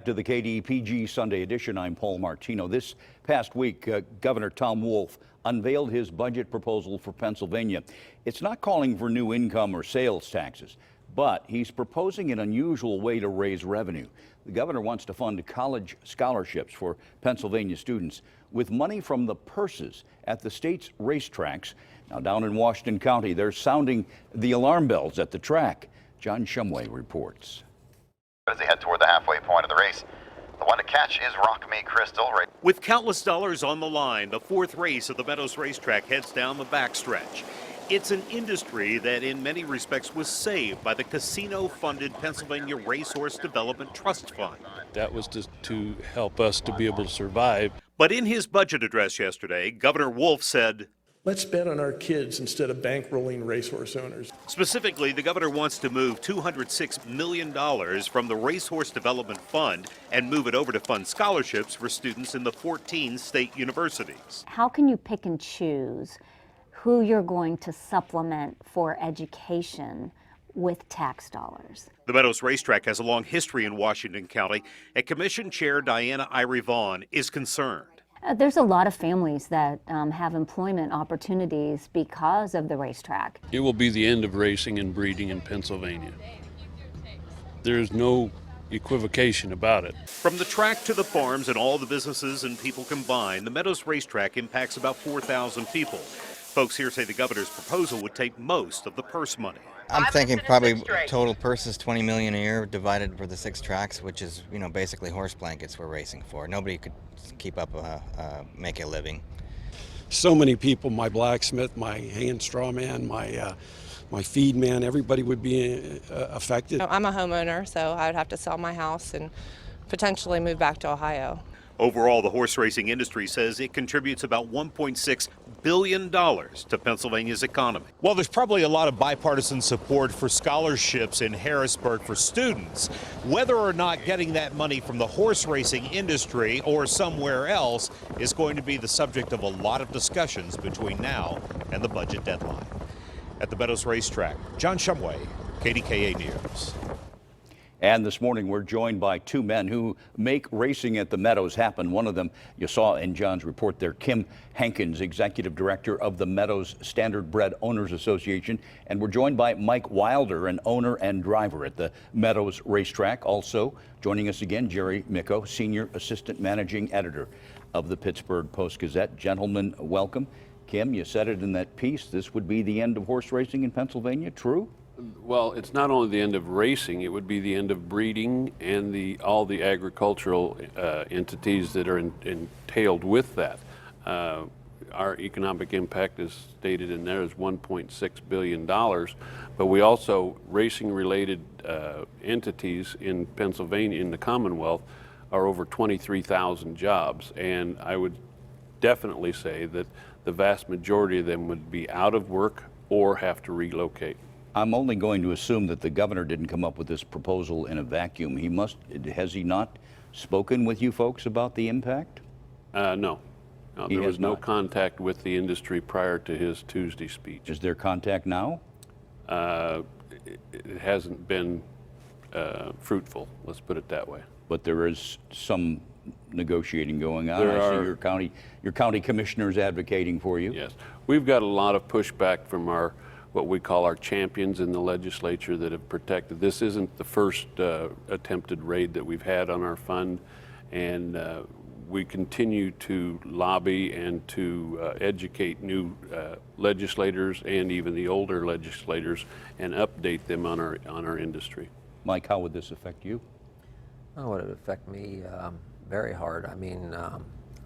To the KDPG Sunday edition, I'm Paul Martino. This past week, Governor Tom Wolf unveiled his budget proposal for Pennsylvania. It's not calling for new income or sales taxes, but he's proposing an unusual way to raise revenue. The governor wants to fund college scholarships for Pennsylvania students with money from the purses at the state's racetracks. Now, down in Washington County, they're sounding the alarm bells at the track. John Shumway reports. As they head toward the halfway point of the race, the one to catch is Rock Me Crystal. With countless dollars on the line, the fourth race of the Meadows Racetrack heads down the backstretch. It's an industry that in many respects was saved by the casino-funded Pennsylvania Racehorse Development Trust Fund. That was to help us to be able to survive. But in his budget address yesterday, Governor Wolf said, "Let's bet on our kids instead of bankrolling racehorse owners." Specifically, the governor wants to move $206 million from the Racehorse Development Fund and move it over to fund scholarships for students in the 14 state universities. How can you pick and choose who you're going to supplement for education with tax dollars? The Meadows Racetrack has a long history in Washington County, and Commission Chair Diana Irie Vaughn is concerned. There's a lot of families that have employment opportunities because of the racetrack. It will be the end of racing and breeding in Pennsylvania. There's no equivocation about it. From the track to the farms and all the businesses and people combined, the Meadows Racetrack impacts about 4,000 people. Folks here say the governor's proposal would take most of the purse money. I'm thinking probably total purse is $20 million a year divided for the 6 tracks, which is, basically horse blankets we're racing for. Nobody could keep up, make a living. So many people, my blacksmith, my hand straw man, my feed man, everybody would be affected. I'm a homeowner, so I would have to sell my house and potentially move back to Ohio. Overall, the horse racing industry says it contributes about $1.6 billion to Pennsylvania's economy. Well, there's probably a lot of bipartisan support for scholarships in Harrisburg for students. Whether or not getting that money from the horse racing industry or somewhere else is going to be the subject of a lot of discussions between now and the budget deadline. At the Meadows Racetrack, John Shumway, KDKA News. And this morning, we're joined by 2 men who make racing at the Meadows happen. One of them you saw in John's report there, Kim Hankins, Executive Director of the Meadows Standardbred Owners Association. And we're joined by Mike Wilder, an owner and driver at the Meadows Racetrack. Also joining us again, Jerry Micco, Senior Assistant Managing Editor of the Pittsburgh Post-Gazette. Gentlemen, welcome. Kim, you said it in that piece, this would be the end of horse racing in Pennsylvania, true? Well, it's not only the end of racing, it would be the end of breeding and all the agricultural entities that are entailed with that. Our economic impact, as stated in there, is $1.6 billion, but we also, racing-related entities in Pennsylvania, in the Commonwealth, are over 23,000 jobs, and I would definitely say that the vast majority of them would be out of work or have to relocate. I'm only going to assume that the governor didn't come up with this proposal in a vacuum. Has he not spoken with you folks about the impact? No. There was no contact with the industry prior to his Tuesday speech. Is there contact now? It hasn't been fruitful, let's put it that way. But there is some negotiating going on. I see your county commissioners advocating for you. Yes. We've got a lot of pushback from what we call our champions in the legislature that have protected. This isn't the first attempted raid that we've had on our fund, and we continue to lobby and to educate new legislators and even the older legislators and update them on our industry. Mike, how would this affect you? Oh, it would affect me very hard. I mean,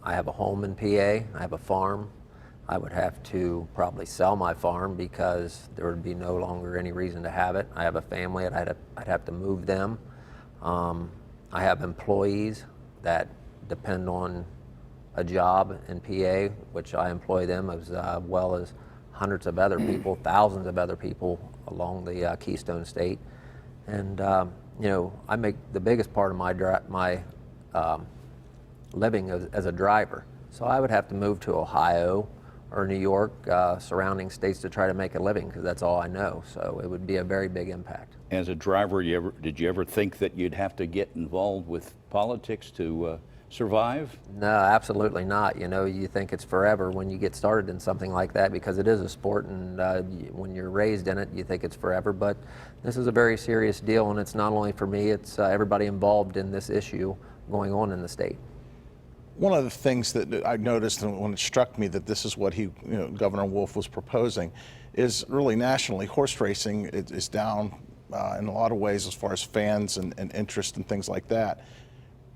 I have a home in PA, I have a farm. I would have to probably sell my farm because there would be no longer any reason to have it. I have a family, I'd have to move them. I have employees that depend on a job in PA, which I employ them as well as hundreds of other people, thousands of other people along the Keystone State. And I make the biggest part of my living as a driver. So I would have to move to Ohio or New York, surrounding states to try to make a living because that's all I know. So it would be a very big impact. As a driver, did you ever think that you'd have to get involved with politics to survive? No, absolutely not. You know, you think it's forever when you get started in something like that because it is a sport, and when you're raised in it, you think it's forever. But this is a very serious deal, and it's not only for me, it's everybody involved in this issue going on in the state. One of the things that I noticed when it struck me that this is what Governor Wolf was proposing is really nationally, horse racing is down in a lot of ways as far as fans and interest and things like that.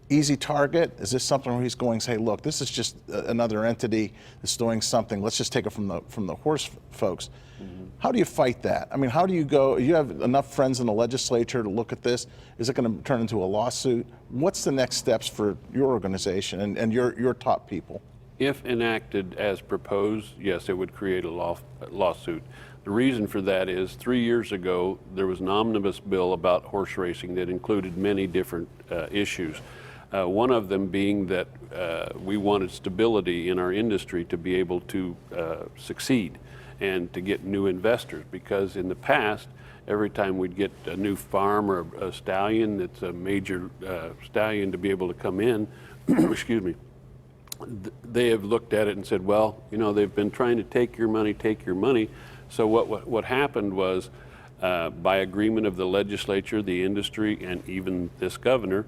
Easy target? Is this something where he's going to say, look, this is just another entity that's doing something, let's just take it from the horse folks? Mm-hmm. How do you fight that? I mean, how do you go, you have enough friends in the legislature to look at this? Is it going to turn into a lawsuit? What's the next steps for your organization and your top people? If enacted as proposed, yes, it would create a lawsuit. The reason for that is 3 years ago, there was an omnibus bill about horse racing that included many different issues. One of them being that we wanted stability in our industry to be able to succeed and to get new investors, because in the past, every time we'd get a new farm or a stallion that's a major stallion to be able to come in, excuse me, they have looked at it and said, well, you know, they've been trying to take your money. So what happened was, by agreement of the legislature, the industry, and even this governor,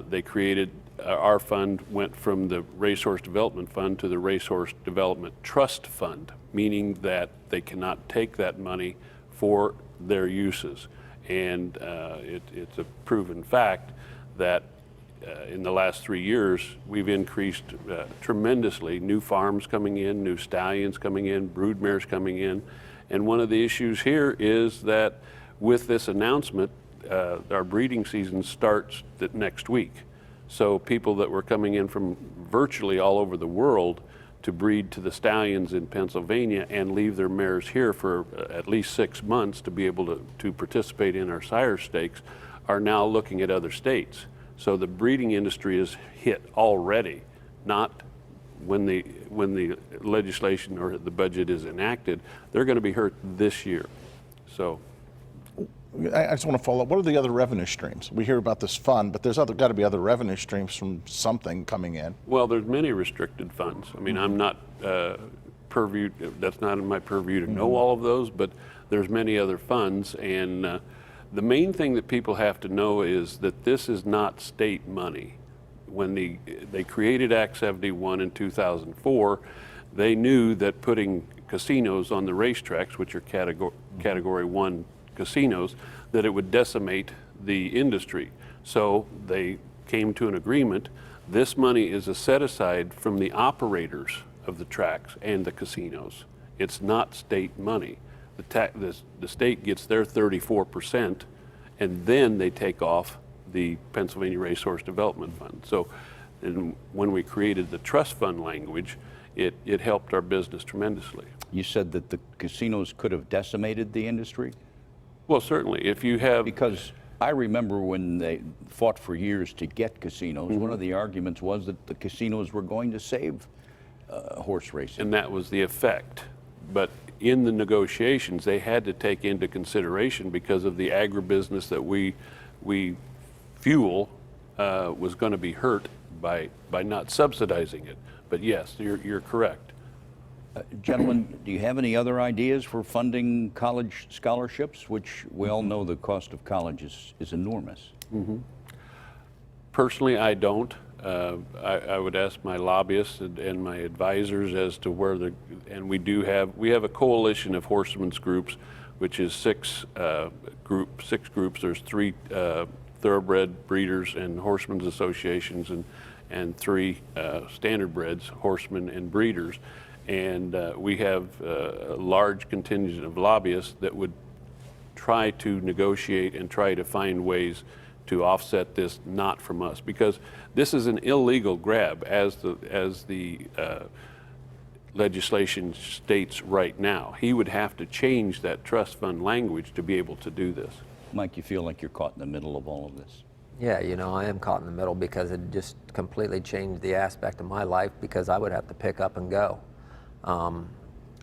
they created, our fund went from the Racehorse Development Fund to the Racehorse Development Trust Fund, meaning that they cannot take that money for their uses. And it's a proven fact that in the last 3 years, we've increased tremendously. New farms coming in, new stallions coming in, brood mares coming in. And one of the issues here is that with this announcement, our breeding season starts next week. So people that were coming in from virtually all over the world to breed to the stallions in Pennsylvania and leave their mares here for at least 6 months to be able to participate in our sire stakes are now looking at other states. So the breeding industry is hit already, not when the legislation or the budget is enacted. They're going to be hurt this year. So I just want to follow up. What are the other revenue streams? We hear about this fund, but there's got to be other revenue streams from something coming in. Well, there's many restricted funds. I mean, I'm not purview. That's not in my purview to know all of those, but there's many other funds. And the main thing that people have to know is that this is not state money. When they created Act 71 in 2004, they knew that putting casinos on the racetracks, which are category 1 casinos, that it would decimate the industry. So they came to an agreement. This money is a set aside from the operators of the tracks and the casinos. It's not state money. The state gets their 34%, and then they take off the Pennsylvania Racehorse Development Fund. So when we created the trust fund language, it helped our business tremendously. You said that the casinos could have decimated the industry? Well, certainly. If you have... Because I remember when they fought for years to get casinos, one of the arguments was that the casinos were going to save horse racing. And that was the effect. But in the negotiations, they had to take into consideration, because of the agribusiness that we fuel was going to be hurt by not subsidizing it. But yes, you're correct. Gentlemen, do you have any other ideas for funding college scholarships, which we all know the cost of college is enormous? Personally, I don't. I would ask my lobbyists and my advisors as to where and we have a coalition of horsemen's groups, which is six groups. There's 3 thoroughbred breeders and horsemen's associations, and 3 standardbreds, horsemen and breeders. And we have a large contingent of lobbyists that would try to negotiate and try to find ways to offset this, not from us, because this is an illegal grab as the legislation states right now. He would have to change that trust fund language to be able to do this. Mike, you feel like you're caught in the middle of all of this? Yeah, you know, I am caught in the middle because it just completely changed the aspect of my life, because I would have to pick up and go,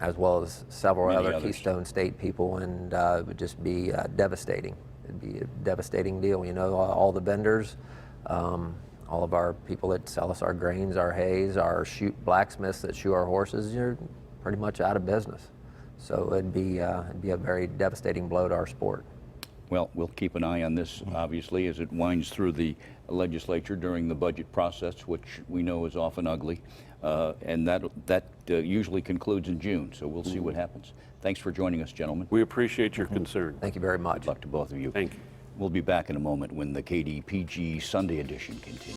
as well as several other Keystone State people, and it would just be devastating. it'd be a devastating deal. You know, all the vendors, all of our people that sell us our grains, our hays, our blacksmiths that shoe our horses, you're pretty much out of business. So it'd be a very devastating blow to our sport. Well, we'll keep an eye on this, obviously, as it winds through the legislature during the budget process, which we know is often ugly. And that usually concludes in June, so we'll see what happens. Thanks for joining us, gentlemen. We appreciate your concern. Thank you very much. Good luck to both of you. Thank you. We'll be back in a moment when the KDPG Sunday edition continues.